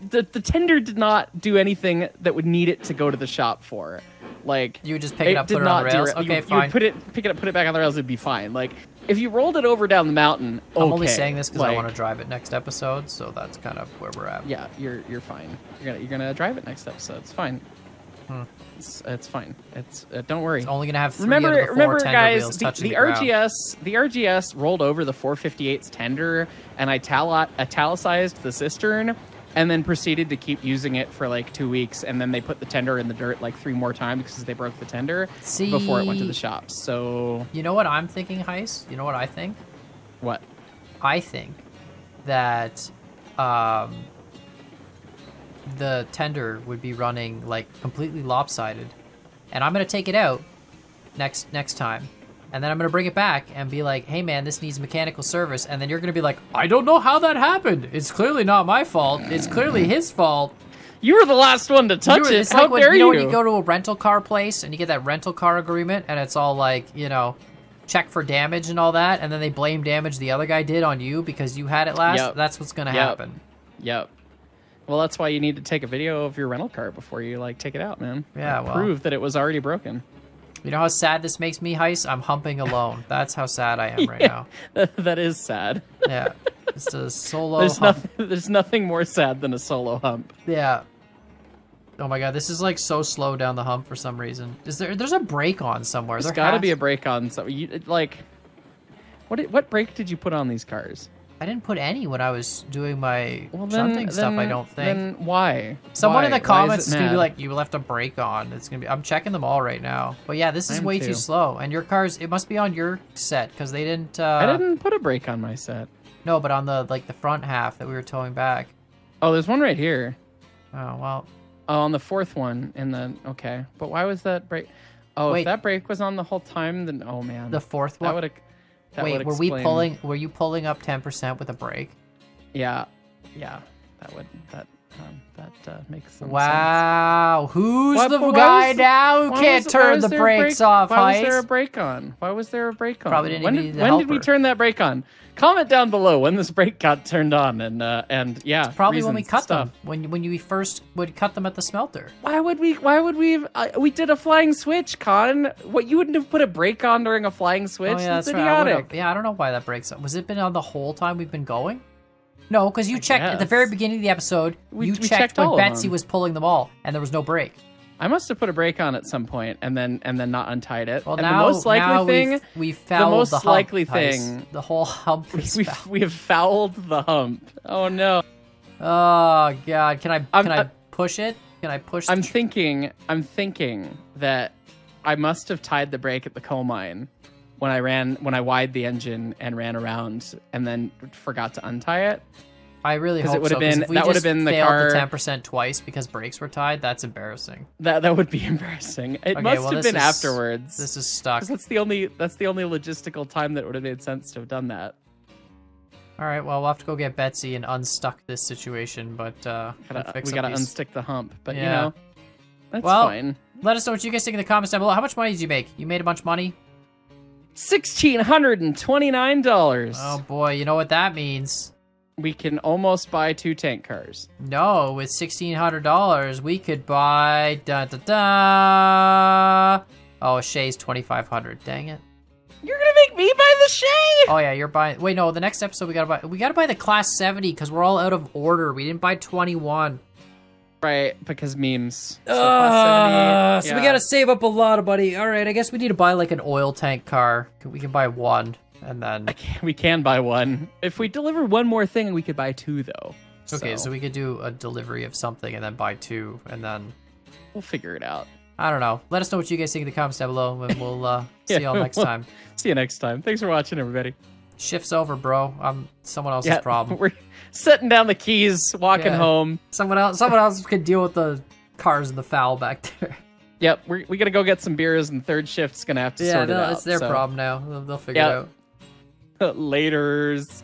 the tender did not do anything that would need it to go to the shop for. Like, You would just pick it up, did put it on not the rails? derail- Okay, you fine. would pick it up, put it back on the rails, it'd be fine. Like, if you rolled it over down the mountain, okay. I'm only saying this because I like, want to drive it next episode, so that's kind of where we're at. Yeah, you're fine. You're gonna drive it next episode. It's fine. It's fine. It's don't worry. It's only gonna have 3 out of the 4 Remember, tender guys, wheels the touching the ground. RGS rolled over the 458's tender and italicized the cistern, and then proceeded to keep using it for like 2 weeks, and then they put the tender in the dirt like 3 more times because they broke the tender before it went to the shop. So You know what I'm thinking, Heist? You know what I think? what? I think that the tender would be running like completely lopsided, and I'm gonna take it out next time, and then I'm gonna bring it back and be like, "Hey man, this needs mechanical service," and then you're gonna be like, "I don't know how that happened. It's clearly not my fault. It's clearly his fault." You were the last one to touch it. It's How like when, dare you know, you? when you go to a rental car place and you get that rental car agreement, and it's all like, you know, check for damage and all that, and then they blame damage the other guy did on you because you had it last. Yep. That's what's gonna Yep. happen. Yep. Well, that's why you need to take a video of your rental car before you like take it out, man. Yeah, Like, well. prove that it was already broken. You know how sad this makes me, Heist? I'm humping alone. That's how sad I am right now. That is sad. Yeah. Just a solo There's hump. nothing. There's nothing more sad than a solo hump. Yeah. Oh my god, this is like so slow down the hump for some reason. There's a brake on somewhere. There's There got to has- be a brake on. So you like, what brake did you put on these cars? I didn't put any when I was doing my Well, shunting stuff, I don't think. Then why? Someone in Why? the comments Why is it gonna be mad? like, "You left a brake on." It's gonna be. I'm checking them all right now. But yeah, this is I am way too. too slow. And your cars, it must be on your set because they didn't. I didn't put a brake on my set. No, but on the the front half that we were towing back. Oh, there's one right here. Oh well. Oh, on the fourth one in the okay. But why was that brake? Oh, Wait. if that brake was on the whole time, then oh man, The fourth that one. would. Wait, were we pulling? Were you pulling up 10% with a brake? Yeah, that makes some sense. Wow, who's Why- the but why guy was- now who why can't was- why turn was the there a brakes brake- off? Why was there a Heist? brake on? Why was there a brake on? Probably didn't when even did, need the when did we helper. turn that brake on? Comment down below when this brake got turned on and yeah. Probably when we reasons, cut stuff. them. When you first would cut them at the smelter. Why would we? We did a flying switch, Con. What, you wouldn't have put a brake on during a flying switch? Oh yeah, That's that's right. I would've- idiotic. Yeah, I don't know why that breaks up. Was it been on the whole time we've been going? No, because you checked at the guess. very beginning of the episode. We You checked checked all when of Betsy them. was pulling them all, and there was no brake. I must have put a brake on at some point and then not untied it. Well, and now, the most likely now thing, we've fouled most the hump, likely Heist. thing- The whole hump is we fouled. we have fouled the hump. Oh no. Oh god, can I I'm- push it? Can I push? I'm the thinking that I must have tied the brake at the coal mine when I wired the engine and ran around and then forgot to untie it. I really 'Cause hope it would've so. 'Cause been- if we that would've just been the failed car- the 10% twice because brakes were tied. That's embarrassing. That would be embarrassing. It Okay, must well, have this been is- afterwards. This is stuck. 'Cause that's the only logistical time that would have made sense to have done that. All right, well, we'll have to go get Betsy and unstuck this situation, but We gotta unstick the hump, but you Yeah. know, that's Well, fine. Let us know what you guys think in the comments down below. How much money did you make? You made a bunch of money? $1,629. Oh boy, you know what that means. We can almost buy 2 tank cars. No, with $1,600, we could buy da. Oh, Shay's $2,500. Dang it. You're gonna make me buy the Shay? Oh yeah, you're buying. Wait, no. The next episode we gotta buy the Class 70 because we're all out of order. We didn't buy 21. Right, because memes. So So we gotta save up a lot of money. All right, I guess we need to buy like an oil tank car. We can buy one, and then We can buy one. If we deliver one more thing, we could buy 2 though. Okay, so we could do a delivery of something and then buy 2, and then we'll figure it out. I don't know. Let us know what you guys think in the comments down below, and we'll see y'all next time. See you next time. Thanks for watching, everybody. Shift's over, bro. I'm someone else's problem. We're setting down the keys, walking home. Someone else could deal with the cars and the foul back there. Yep, we gotta go get some beers, and third shift's gonna have to sort it out. It's their problem now. They'll figure it out. Laters.